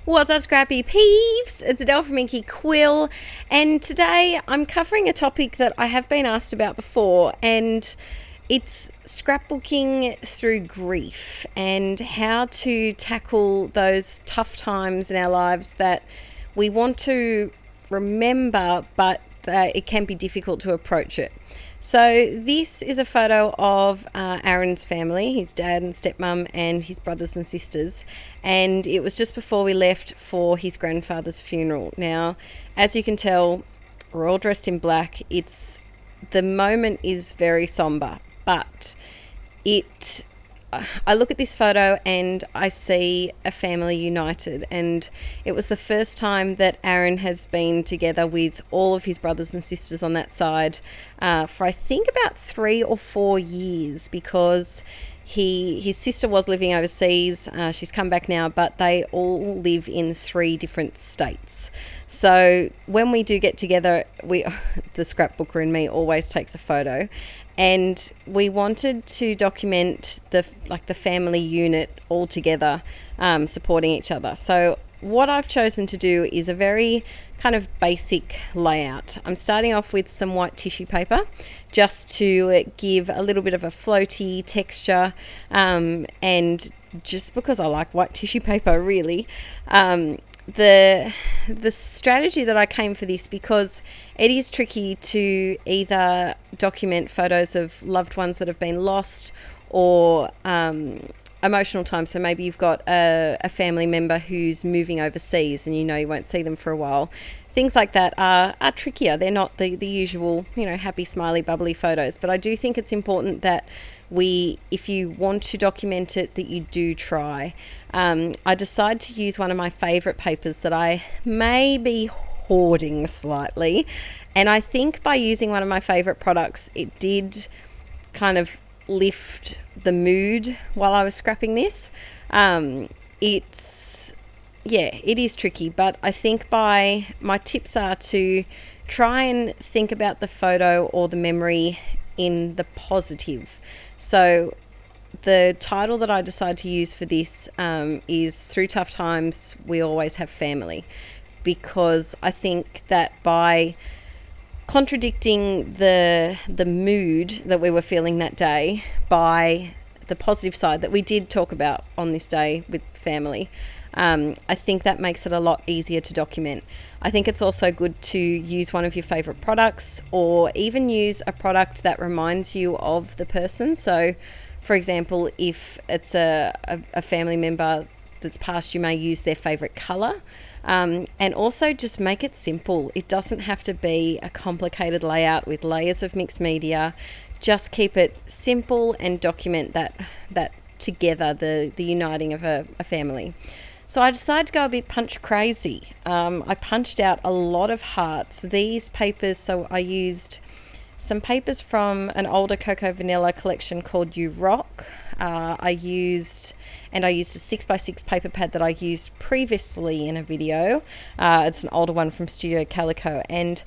What's up, Scrappy Peeves? It's Adele from Inkie Quill, and today I'm covering a topic that I have been asked about before, and it's scrapbooking through grief and how to tackle those tough times in our lives that we want to remember, but it can be difficult to approach it. So this is a photo of Aaron's family, his dad and stepmom and his brothers and sisters, and it was just before we left for his grandfather's funeral. Now, as you can tell, we're all dressed in black. The moment is very somber, but I look at this photo and I see a family united, and it was the first time that Aaron has been together with all of his brothers and sisters on that side for I think about 3 or 4 years, because his sister was living overseas. She's come back now, but they all live in 3 different states. So when we do get together, the scrapbooker in me always takes a photo, and we wanted to document the family unit all together, supporting each other. So what I've chosen to do is a very kind of basic layout. I'm starting off with some white tissue paper just to give a little bit of a floaty texture, and just because I like white tissue paper, really. The strategy that I came for this, because it is tricky to either document photos of loved ones that have been lost, or emotional times. So maybe you've got a family member who's moving overseas and you won't see them for a while. Things like that are trickier. They're not the usual, happy, smiley, bubbly photos. But I do think it's important that if you want to document it, that you do try. I decided to use one of my favourite papers that I may be hoarding slightly. And I think by using one of my favourite products, it did kind of lift the mood while I was scrapping this. It is tricky, but I think my tips are to try and think about the photo or the memory in the positive. So the title that I decided to use for this is "Through Tough Times, We Always Have Family," because I think that by contradicting the mood that we were feeling that day by the positive side that we did talk about on this day with family, I think that makes it a lot easier to document. I think it's also good to use one of your favourite products, or even use a product that reminds you of the person. So, for example, if it's a family member that's passed, you may use their favourite colour. And also just make it simple. It doesn't have to be a complicated layout with layers of mixed media. Just keep it simple and document that together, the uniting of a family. So I decided to go a bit punch crazy. I punched out a lot of hearts. These papers, so I used some papers from an older Cocoa Vanilla collection called You Rock. I used a 6x6 paper pad that I used previously in a video. It's an older one from Studio Calico, and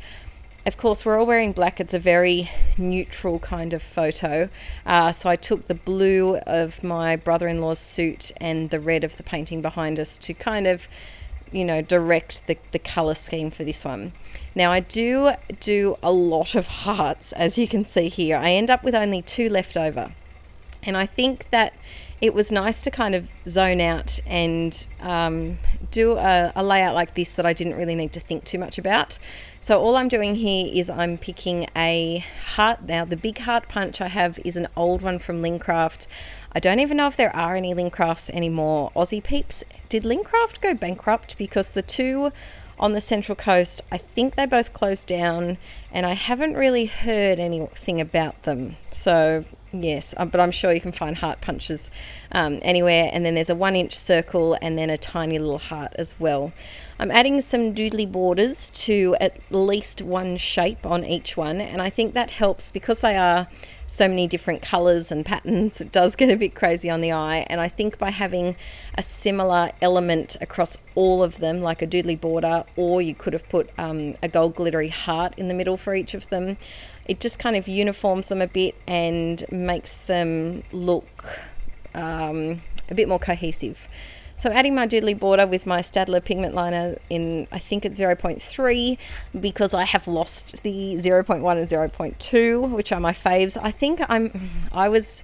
of course we're all wearing black. It's a very neutral kind of photo. So I took the blue of my brother-in-law's suit and the red of the painting behind us to kind of, direct the colour scheme for this one. Now I do a lot of hearts, as you can see here. I end up with only 2 left over. And I think that it was nice to kind of zone out and do a layout like this that I didn't really need to think too much about. So all I'm doing here is I'm picking a heart. Now the big heart punch I have is an old one from Lincraft. I don't even know if there are any Lincrafts anymore. Aussie peeps, did Lincraft go bankrupt? Because the 2 on the Central Coast, I think they both closed down, and I haven't really heard anything about them. So yes, but I'm sure you can find heart punches anywhere. And then there's a 1-inch circle and then a tiny little heart as well. I'm adding some doodly borders to at least one shape on each one, and I think that helps because they are so many different colours and patterns. It does get a bit crazy on the eye, and I think by having a similar element across all of them, like a doodly border, or you could have put a gold glittery heart in the middle for each of them, it just kind of uniforms them a bit and makes them look a bit more cohesive. So adding my doodly border with my Staedtler pigment liner in, I think it's 0.3, because I have lost the 0.1 and 0.2, which are my faves. I think I was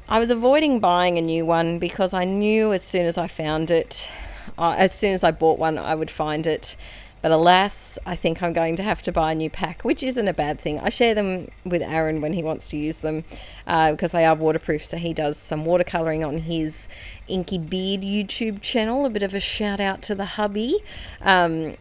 avoiding buying a new one because I knew as soon as I found it, as soon as I bought one, I would find it. But alas, I think I'm going to have to buy a new pack, which isn't a bad thing. I share them with Aaron when he wants to use them because they are waterproof. So he does some watercolouring on his Inkie Beard YouTube channel. A bit of a shout out to the hubby. And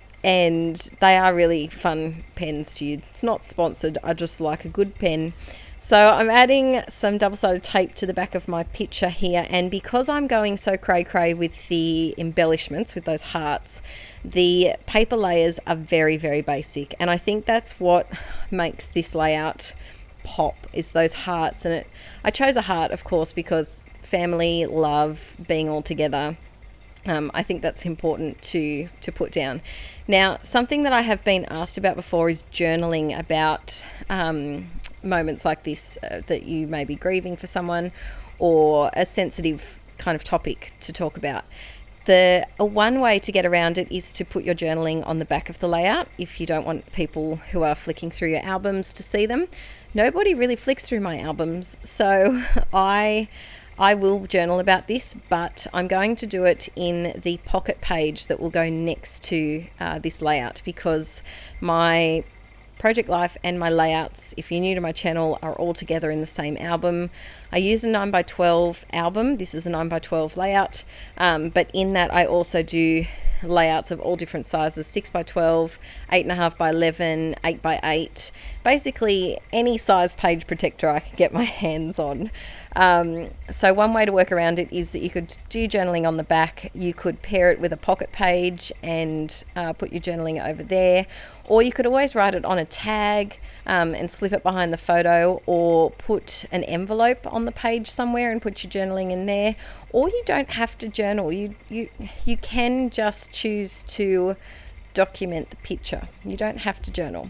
they are really fun pens to use. It's not sponsored. I just like a good pen. So I'm adding some double-sided tape to the back of my picture here, and because I'm going so cray-cray with the embellishments, with those hearts, the paper layers are very, very basic, and I think that's what makes this layout pop, is those hearts. And I chose a heart, of course, because family, love, being all together. I think that's important to put down. Now, something that I have been asked about before is journaling about moments like this, that you may be grieving for someone or a sensitive kind of topic to talk about. One way to get around it is to put your journaling on the back of the layout if you don't want people who are flicking through your albums to see them. Nobody really flicks through my albums, so I will journal about this, but I'm going to do it in the pocket page that will go next to this layout, because my project life and my layouts, if you're new to my channel, are all together in the same album. I use a 9x12 album. This is a 9x12 layout, but in that I also do layouts of all different sizes: 6x12, 8.5x11, 8x8, basically any size page protector I can get my hands on. So one way to work around it is that you could do journaling on the back. You could pair it with a pocket page and put your journaling over there, or you could always write it on a tag and slip it behind the photo, or put an envelope on the page somewhere and put your journaling in there. Or you don't have to journal. You can just choose to document the picture. You don't have to journal.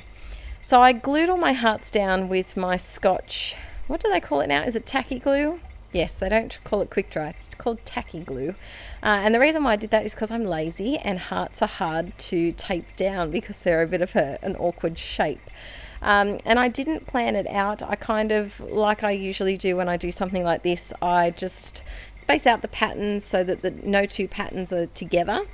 So I glued all my hearts down with my Scotch, what do they call it now? Is it tacky glue? Yes, they don't call it quick dry. It's called tacky glue. And the reason why I did that is because I'm lazy, and hearts are hard to tape down because they're a bit of an awkward shape. And I didn't plan it out. I kind of, like I usually do when I do something like this, I just space out the patterns so that no two patterns are together.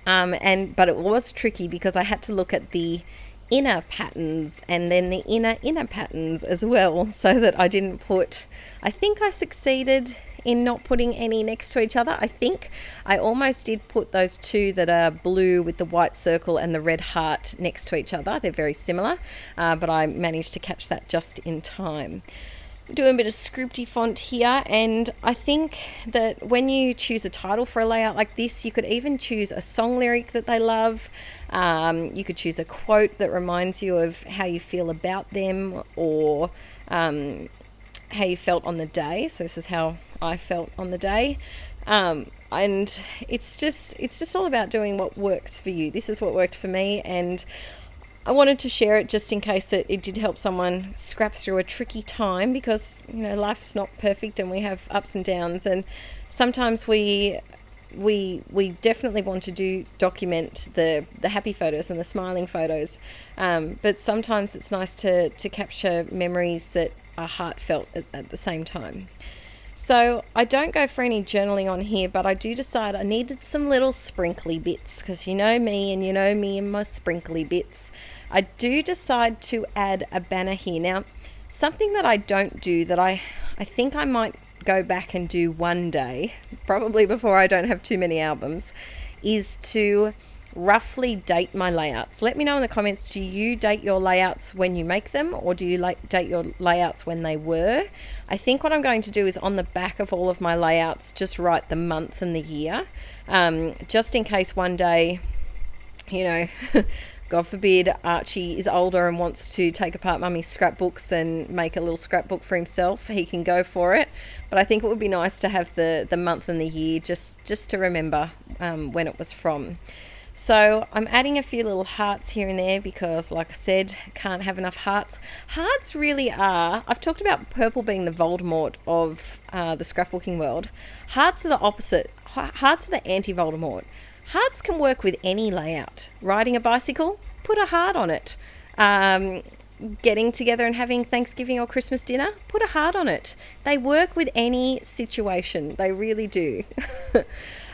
But it was tricky because I had to look at the inner patterns and then the inner patterns as well, so that I didn't put, I think I succeeded in not putting any next to each other. I think I almost did put those two that are blue with the white circle and the red heart next to each other. They're very similar, but I managed to catch that just in time. Doing a bit of scripty font here, and I think that when you choose a title for a layout like this, you could even choose a song lyric that they love. You could choose a quote that reminds you of how you feel about them, or how you felt on the day. So this is how I felt on the day. And it's just all about doing what works for you. This is what worked for me, and I wanted to share it just in case it did help someone scrap through a tricky time, because life's not perfect and we have ups and downs, and sometimes we definitely want to document the happy photos and the smiling photos, but sometimes it's nice to capture memories that are heartfelt at the same time. So I don't go for any journaling on here, but I do decide I needed some little sprinkly bits, because you know me and my sprinkly bits. I do decide to add a banner here. Now, something that I don't do, that I think I might go back and do one day, probably before I don't have too many albums, is to roughly date my layouts. Let me know in the comments, do you date your layouts when you make them, or do you date your layouts when they were? I think what I'm going to do is on the back of all of my layouts just write the month and the year, just in case one day, God forbid, Archie is older and wants to take apart Mummy's scrapbooks and make a little scrapbook for himself. He can go for it. But I think it would be nice to have the month and the year just to remember when it was from. So I'm adding a few little hearts here and there because, like I said, can't have enough hearts. Hearts really are, I've talked about purple being the Voldemort of the scrapbooking world. Hearts are the opposite. Hearts are the anti-Voldemort. Hearts can work with any layout. Riding a bicycle, put a heart on it. Getting together and having Thanksgiving or Christmas dinner, put a heart on it. They work with any situation. They really do.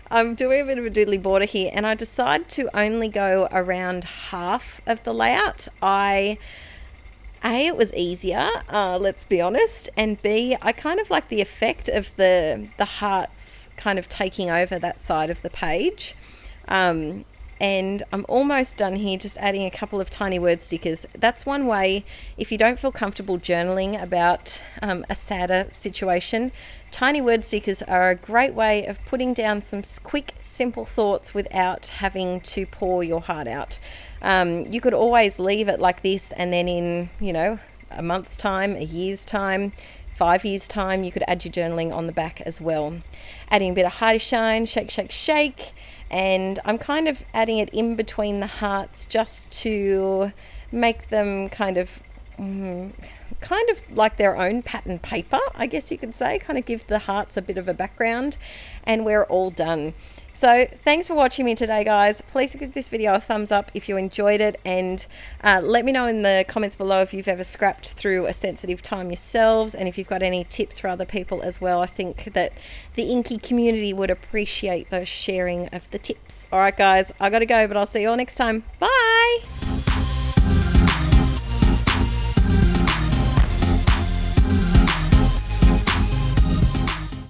I'm doing a bit of a doodly border here, and I decided to only go around half of the layout. It was easier, let's be honest, and B, I kind of like the effect of the hearts kind of taking over that side of the page. And I'm almost done here, just adding a couple of tiny word stickers. That's one way, if you don't feel comfortable journaling about a sadder situation, tiny word stickers are a great way of putting down some quick, simple thoughts without having to pour your heart out. You could always leave it like this, and then in, a month's time, a year's time, 5 years' time, you could add your journaling on the back as well. Adding a bit of hearty shine, shake, shake, shake. And I'm kind of adding it in between the hearts just to make them kind of like their own pattern paper, I guess you could say, kind of give the hearts a bit of a background, and we're all done. So thanks for watching me today, guys. Please give this video a thumbs up if you enjoyed it, and let me know in the comments below if you've ever scrapped through a sensitive time yourselves, and if you've got any tips for other people as well. I think that the Inkie community would appreciate those sharing of the tips. All right, guys, I gotta go, but I'll see you all next time. Bye.